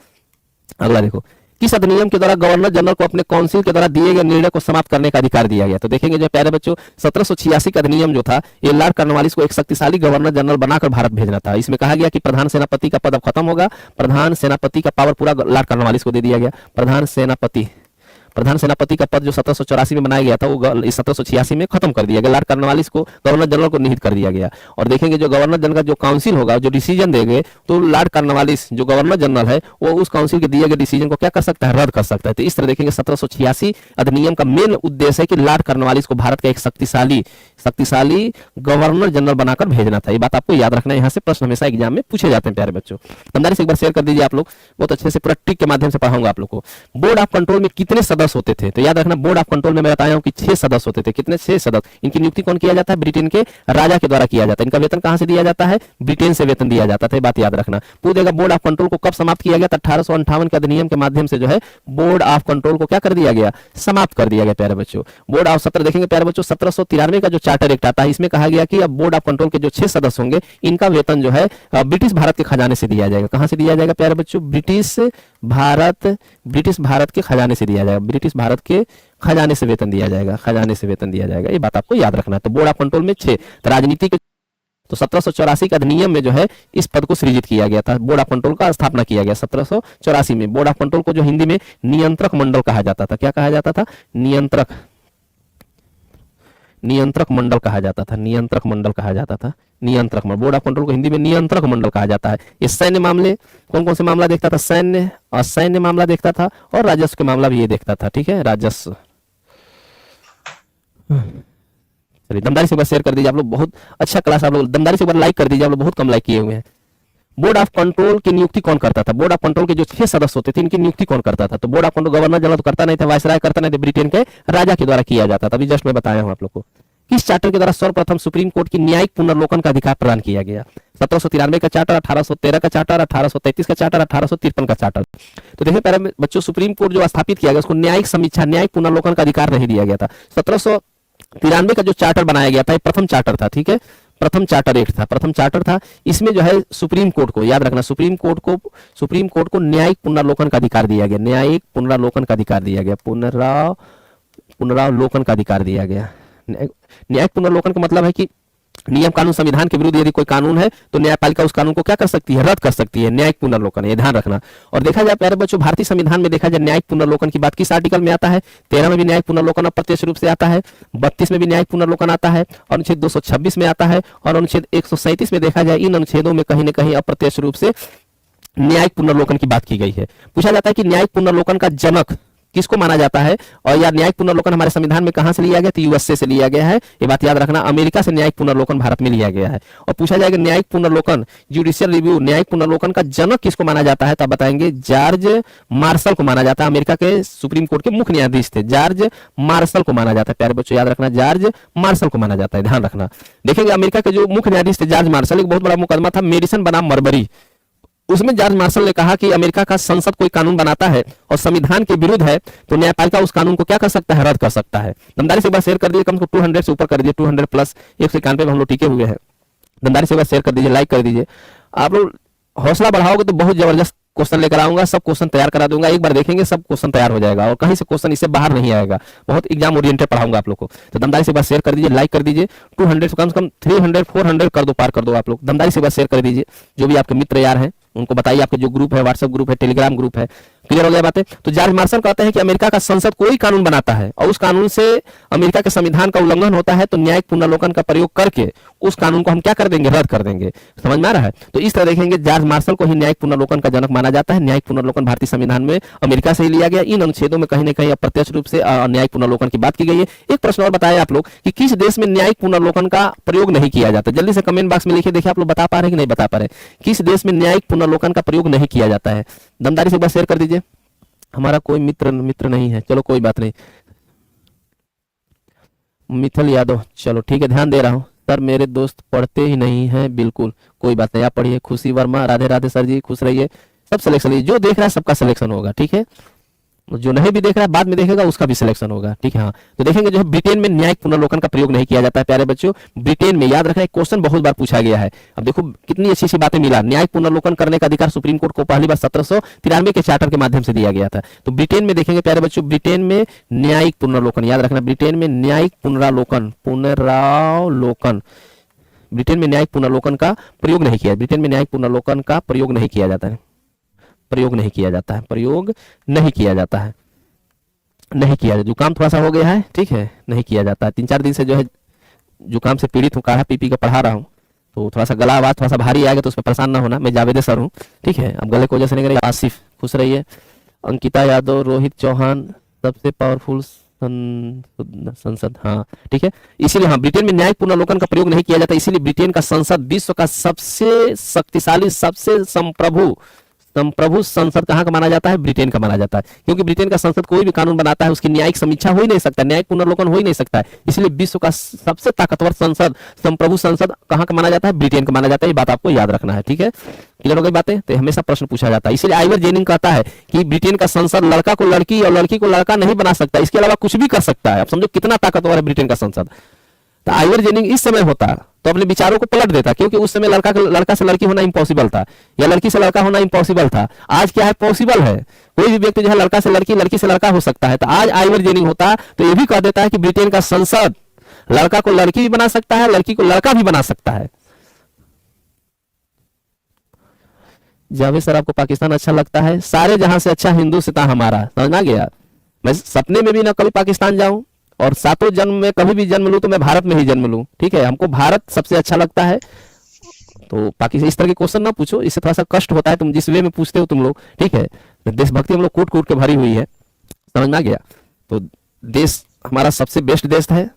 अगला देखो किस अधिनियम के द्वारा गवर्नर जनरल को अपने काउंसिल के द्वारा दिए गए निर्णय को समाप्त करने का अधिकार दिया गया। तो देखेंगे जो प्यारे बच्चों 1786 का अधिनियम जो था ये लॉर्ड कॉर्नवालिस को एक शक्तिशाली गवर्नर जनरल बनाकर भारत भेजना था। इसमें कहा गया कि प्रधान सेनापति का पद अब खत्म होगा, प्रधान सेनापति का पावर पूरा लॉर्ड कॉर्नवालिस को दे दिया गया। प्रधान सेनापति का पद जो 1784 में बनाया गया था वो 1786 में खत्म कर दिया गया, लॉर्ड कॉर्नवालिस को गवर्नर जनरल को निहित कर दिया गया। और देखेंगे जो गवर्नर जनरल का जो काउंसिल होगा, जो डिसीजन देंगे, तो लॉर्ड कॉर्नवालिस जो गवर्नर जनरल है वो उस काउंसिल के दिए गए डिसीजन को क्या कर सकता है, रद्द कर सकता है। तो इस तरह देखेंगे 1786 अधिनियम का मेन उद्देश्य है कि लॉर्ड कॉर्नवालिस को भारत का एक शक्तिशाली गवर्नर जनरल बनाकर भेजना था। ये बात आपको याद रखना है, यहाँ से प्रश्न हमेशा एग्जाम में पूछे जाते हैं प्यारे बच्चों। दमदारी से एक बार शेयर कर दीजिए आप लोग, बहुत अच्छे से पूरा ट्रिक के माध्यम से पढ़ाऊंगा आप लोग को। बोर्ड ऑफ कंट्रोल में कितने सदस्य होते थे, तो याद रखना बोर्ड ऑफ कंट्रोल में मैं बताया हूं कि 6 सदस्य होते थे। कितने, 6 सदस्य। इनकी नियुक्ति कौन किया जाता है, ब्रिटेन के राजा के द्वारा किया जाता है। इनका वेतन कहां से दिया जाता है, ब्रिटेन से वेतन दिया जाता था, बात याद रखना। पूछेगा बोर्ड ऑफ कंट्रोल को कब समाप्त किया गया, 1858 के अधिनियम के माध्यम से जो है बोर्ड ऑफ कंट्रोल को क्या कर दिया गया, समाप्त कर दिया गया प्यारे बच्चों। बोर्ड ऑफ 17 देखेंगे प्यारे बच्चों 1793 का जो चार्टर एक्ट आता है, इसमें कहा गया कि अब बोर्ड ऑफ कंट्रोल के जो 6 सदस्य होंगे इनका वेतन जो है ब्रिटिश भारत के खजाने से दिया जाएगा। कहां से दिया जाएगा प्यारे बच्चों, ब्रिटिश भारत के खजाने से दिया जाएगा, ब्रिटिश भारत के खजाने से वेतन दिया जाएगा, खजाने से वेतन दिया जाएगा। ये बात आपको याद रखना है। तो बोर्ड ऑफ कंट्रोल में 6, राजनीति के तो 1784 के अधिनियम में जो है इस पद को सृजित किया गया था, बोर्ड ऑफ कंट्रोल का स्थापना किया गया 1784 में। बोर्ड ऑफ कंट्रोल को जो हिंदी में नियंत्रक मंडल कहा जाता था, क्या कहा जाता था, नियंत्रक मंडल कहा जाता था, नियंत्रक मंडल कहा जाता था, नियंत्रक मंडल। बोर्ड ऑफ कंट्रोल को हिंदी में नियंत्रक मंडल कहा जाता है। ये सैन्य मामले कौन कौन से मामला देखता था, सैन्य और सैन्य मामला देखता था, और राजस्व के मामला भी ये देखता था, ठीक है, राजस्व। चलिए दमदारी से बस शेयर कर दीजिए आप लोग, बहुत अच्छा क्लास आप लोग, दमदारी से एक बार लाइक कर दीजिए आप लोग, बहुत कम लाइक किए हुए हैं। बोर्ड ऑफ कंट्रोल की नियुक्ति कौन करता था, बोर्ड ऑफ कंट्रोल के जो 6 सदस्य होते थे इनकी नियुक्ति कौन करता था, तो board of control governor general तो करता नहीं था, वायसराय करता नहीं था, ब्रिटेन के राजा के द्वारा किया जाता था। अभी जस्ट मैं बताया हूं आप लोग को। किस चार्टर के द्वारा सर्वप्रथम सुप्रीम कोर्ट की न्यायिक पुनर्लोकन का अधिकार प्रदान किया गया, 1793 का चार्टर, 1813 का चार्टर, 1833 का चार्टर, 1853 का चार्टर। तो देखिए पहले बच्चों सुप्रीम कोर्ट जो स्थापित किया गया उसको न्यायिक समीक्षा, न्यायिक पुनर्लोकन का अधिकार नहीं दिया गया था। 1793 का जो चार्टर बनाया गया था ये प्रथम चार्टर था, ठीक है, प्रथम चार्टर एक्ट था, प्रथम चार्टर था। इसमें जो है सुप्रीम कोर्ट को याद रखना, सुप्रीम कोर्ट को न्यायिक पुनर्लोकन का अधिकार दिया गया, न्यायिक पुनर्लोकन का अधिकार दिया गया, पुनरावलोकन का अधिकार दिया गया। न्यायिक पुनर्लोकन का मतलब है कि नियम कानून संविधान के विरुद्ध यदि कोई कानून है तो न्यायपालिका उस कानून को क्या कर सकती है, रद्द कर सकती है, न्यायिक पुनर्लोकन, ये ध्यान रखना। और देखा जाए प्यारे बच्चों भारतीय संविधान में देखा जाए न्यायिक पुनर्लोकन की बात किस आर्टिकल में आता है, 13 में भी न्यायिक पुनर्लोकन अप्रत्यक्ष रूप से आता है, 32 में भी न्यायिक पुनर्लोकन आता है, और अनुच्छेद 226 में आता है, और अनुच्छेद 137 में देखा जाए इन अनुच्छेदों में कहीं न कहीं अप्रत्यक्ष रूप से न्यायिक पुनर्लोकन की बात की गई है। पूछा जाता है कि न्यायिक पुनर्लोकन का जनक किसको माना जाता है, और यार न्यायिक पुनर्लोकन हमारे संविधान में कहां से लिया गया, तो यूएसए से लिया गया है, ये बात याद रखना। अमेरिका से न्यायिक पुनर्लोकन भारत में लिया गया है। और पूछा जाएगा न्यायिक पुनर्लोकन, जुडिशियल रिव्यू, न्यायिक पुनर्लोकन का जनक किसको माना जाता है, तो आप बताएंगे जॉर्ज मार्शल को माना जाता है। अमेरिका के सुप्रीम कोर्ट के मुख्य न्यायाधीश थे, जॉर्ज मार्शल को माना जाता है। प्यारे बच्चों याद रखना, जॉर्ज मार्शल को माना जाता है, ध्यान रखना। देखेंगे अमेरिका के जो मुख्य न्यायाधीश थे जॉर्ज मार्शल, एक बहुत बड़ा मुकदमा था मेडिसन बनाम मरबरी, उसमें जॉर्ज मार्शल ने कहा कि अमेरिका का संसद कोई कानून बनाता है और संविधान के विरुद्ध है तो न्यायपालिका उस कानून को क्या कर सकता है, रद्द कर सकता है। दमदारी से बात शेयर कर दीजिए, कम से कम 200 से ऊपर कर दीजिए, 200 प्लस 191 पे हम लोग टिके हुए हैं। दमदारी से बात शेयर कर दीजिए, लाइक कर दीजिए। आप लोग हौसला बढ़ाओगे तो बहुत जबरदस्त क्वेश्चन लेकर आऊंगा, सब क्वेश्चन तैयार करा दूंगा, एक बार देखेंगे सब क्वेश्चन तैयार हो जाएगा और कहीं से क्वेश्चन इससे बाहर नहीं आएगा, बहुत एग्जाम ओरिएंटेड पढ़ाऊंगा आप लोग को। तो दमदारी से बात शेयर कर दीजिए, लाइक कर दीजिए, 200 कम से कम 300 400 कर दो, पार कर दो आप लोग। दमदारी से बात शेयर कर दीजिए, जो भी आपके मित्र यार हैं उनको बताइए, आपके जो ग्रुप है, व्हाट्सएप ग्रुप है, टेलीग्राम ग्रुप है, क्लियर हो गया बातें। तो जॉर्ज मार्शल कहते हैं कि अमेरिका का संसद कोई कानून बनाता है और उस कानून से अमेरिका के संविधान का उल्लंघन होता है तो न्यायिक पुनर्लोकन का प्रयोग करके उस कानून को हम क्या कर देंगे, रद्द कर देंगे। समझ में आ रहा है। तो इस तरह देखेंगे जॉर्ज मार्शल को ही न्यायिक पुनर्लोकन का जनक माना जाता है। न्यायिक पुनर्लोकन भारतीय संविधान में अमेरिका से ही लिया गया। इन अनुच्छेदों में कहीं ना कहीं अप्रत्यक्ष रूप से न्यायिक पुनर्लोकन की बात की गई है। एक प्रश्न और बताएं आप लोग कि किस देश में न्यायिक पुनर्लोकन का प्रयोग नहीं किया जाता। जल्दी से कमेंट बॉक्स में लिखिए, देखिए आप लोग बता पा रहे हैं कि नहीं बता पा रहे। किस देश में न्यायिक पुनर्लोकन का प्रयोग नहीं किया जाता है, दमदारी से एक बार शेयर कर दीजिए। हमारा कोई मित्र नहीं है, चलो कोई बात नहीं। मिथल यादव, चलो ठीक है, ध्यान दे रहा हूँ सर। मेरे दोस्त पढ़ते ही नहीं है, बिल्कुल कोई बात नहीं, आप पढ़िए। खुशी वर्मा, राधे राधे सर जी, खुश रहिए। सब सिलेक्शन, जो देख रहा है सबका सिलेक्शन होगा, ठीक है। जो नहीं भी देख रहा है बाद में देखेगा उसका भी सिलेक्शन होगा, ठीक है। हाँ, तो देखेंगे जो है ब्रिटेन में न्यायिक पुनर्लोकन का प्रयोग नहीं किया जाता है प्यारे बच्चों। ब्रिटेन में, याद रखना, एक क्वेश्चन बहुत बार पूछा गया है। अब देखो कितनी अच्छी सी बातें मिला। न्यायिक पुनर्लोकन करने का अधिकार सुप्रीम कोर्ट को पहली बार 1793 के चार्टर के माध्यम से दिया गया था। तो ब्रिटेन में देखेंगे प्यारे बच्चों, ब्रिटेन में न्यायिक पुनर्लोकन, याद रखना, ब्रिटेन में न्यायिक पुनरावलोकन ब्रिटेन में न्यायिक पुनर्लोकन का प्रयोग नहीं किया। ब्रिटेन में न्यायिक पुनर्लोकन का प्रयोग नहीं किया जाता है, प्रयोग नहीं किया जाता है, प्रयोग नहीं किया जाता है, नहीं किया जाता। जुकाम थोड़ा सा हो गया है, ठीक है, नहीं किया जाता है। 3-4 दिन से जो है जुकाम से पीड़ित हूँ, काढ़ा पी का पढ़ा रहा हूँ, तो थोड़ा सा गला आवाज थोड़ा सा भारी आएगा तो उसमें परेशान ना होना। मैं जावेद सर हूँ, ठीक है। अब गले को वजह से नहीं करें। आसिफ, खुश रहिए। अंकिता यादव, रोहित चौहान, सबसे पावरफुल संसद, हाँ ठीक है। इसीलिए हाँ, ब्रिटेन में न्यायिक पुनर्लोकन का प्रयोग नहीं किया जाता, इसीलिए ब्रिटेन का संसद विश्व का सबसे शक्तिशाली, सबसे संप्रभु संसद कहाँ का माना जाता है, ब्रिटेन का माना जाता है। क्योंकि ब्रिटेन का संसद कोई भी कानून बनाता है उसकी न्यायिक समीक्षा हो ही नहीं सकता, न्यायिक पुनर्लोकन हो ही नहीं सकता है। इसलिए विश्व का सबसे ताकतवर संसद, संप्रभु संसद कहाँ का माना जाता है, ब्रिटेन का माना जाता है। ये बात आपको याद रखना है, ठीक है। क्लियर हो गई बातें। तो हमेशा प्रश्न पूछा जाता है। इसलिए आइवर जेनिंग कहता है कि ब्रिटेन का संसद लड़का को लड़की और लड़की को लड़का नहीं बना सकता, इसके अलावा कुछ भी कर सकता है। आप समझो कितना ताकतवर है ब्रिटेन का संसद। तो आइवर जेनिंग इस समय होता तो अपने विचारों को पलट देता, क्योंकि उस समय लड़का से लड़की होना इम्पॉसिबल था, या लड़की से लड़का होना इम्पॉसिबल था। आज क्या है, पॉसिबल है। कोई भी व्यक्ति जो है लड़का से लड़की, लड़की से लड़का हो सकता है। तो आज आइवर जेनिंग होता तो ये भी कह देता है कि ब्रिटेन का संसद लड़का को लड़की भी बना सकता है, लड़की को लड़का भी बना सकता है। जावेद सर, आपको पाकिस्तान अच्छा लगता है? सारे जहां से अच्छा हिंदुस्तान हमारा, समझ आ गया। मैं सपने में भी ना कभी पाकिस्तान जाऊं, और 7 जन्म में कभी भी जन्म लूं तो मैं भारत में ही जन्म लूं, ठीक है। हमको भारत सबसे अच्छा लगता है। तो पाकिस्तान इस तरह के क्वेश्चन ना पूछो, इससे थोड़ा सा कष्ट होता है। तुम जिस वे में पूछते हो तुम लोग, ठीक है। देशभक्ति हम लोग कूट कूट के भरी हुई है, समझ में आ गया। तो देश हमारा सबसे बेस्ट देश है।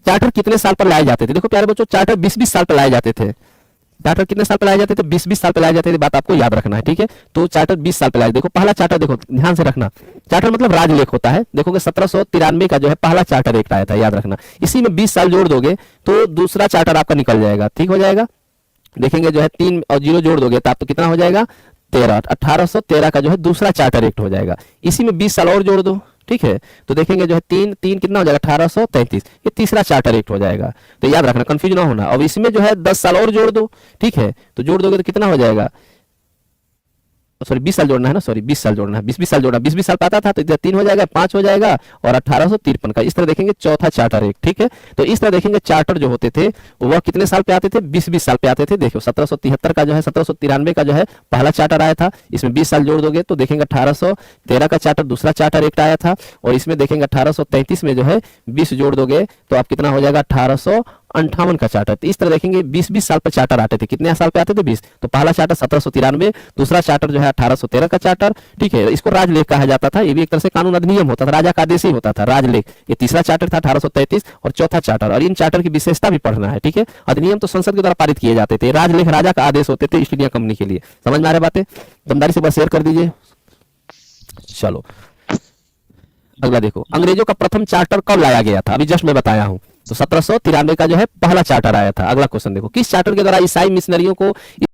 चार्टर कितने साल पर लाए जाते थे? देखो प्यारे बच्चों, चार्टर 20-20 साल पर लाए जाते थे। चार्टर कितने साल पे लाए जाते थे? 20-20 साल पे लाए जाते थे। बात आपको याद रखना है, ठीक है। तो चार्टर 20 साल पे लाए। देखो पहला चार्टर, देखो ध्यान से रखना, चार्टर मतलब राजलेख होता है। देखोगे 1793 का जो है पहला चार्टर एक्ट आया था, याद रखना। इसी में 20 साल जोड़ दोगे तो दूसरा चार्टर आपका निकल जाएगा, ठीक हो जाएगा। देखेंगे जो है 3 और 0 जोड़ दोगे तो आपको कितना हो जाएगा, 13। 1813 का जो है दूसरा चार्टर एक्ट हो जाएगा। इसी में 20 साल और जोड़ दो, ठीक है। तो देखेंगे जो है 3 कितना हो जाएगा, 1833, ये तीसरा चार्टर एक्ट हो जाएगा। तो याद रखना, कंफ्यूज ना होना। अब इसमें जो है 10 साल और जोड़ दो, ठीक है। तो जोड़ दोगे तो कितना हो जाएगा, सॉरी 20 साल जोड़ना है ना, सॉरी 20 साल जोड़ना है, 20 साल जोड़ना, 20 साल पाता था तो इधर 3 हो जाएगा, 5 हो जाएगा, और 1853 का। इस तरह देखेंगे चौथा चार्टर एक्ट, ठीक है। तो इस तरह देखेंगे चार्टर जो होते थे वह कितने साल पे आते थे, 20-20 साल पे आते थे। देखो 1773 का जो है, 1793 का जो है पहला चार्टर आया था, इसमें 20 साल जोड़ दोगे तो देखेंगे 1813 का चार्टर दूसरा चार्टर एक्ट आया था, और इसमें देखेंगे 1833 में जो है 20 जोड़ दोगे तो आप कितना हो जाएगा, 1858 का चार्टर। तो इस तरह देखेंगे 20-20 साल पर चार्टर आते थे। कितने साल पे आते थे, 20। तो पहला चार्टर 1793, दूसरा चार्टर जो है 1813 का चार्टर, ठीक है। इसको राजलेख कहा जाता था। ये भी एक तरह से कानून अधिनियम होता था, राजा का आदेश ही होता था, राजलेख। ये तीसरा चार्टर था 1833, और चौथा चार्टर। और इन चार्टर की विशेषता भी पढ़ना है, ठीक है। अधिनियम तो संसद के द्वारा पारित किए जाते थे, राजलेख राजा का आदेश होते थे ईस्ट इंडिया कंपनी के लिए। समझ में आ रही बातें? दमदारी से बस शेयर कर दीजिए। चलो अगला देखो, अंग्रेजों का प्रथम चार्टर कब लाया गया था? अभी जस्ट मैं बताया हूं। तो 1793 का जो है पहला चार्टर आया था। अगला क्वेश्चन देखो, किस चार्टर के द्वारा ईसाई मिशनरियों को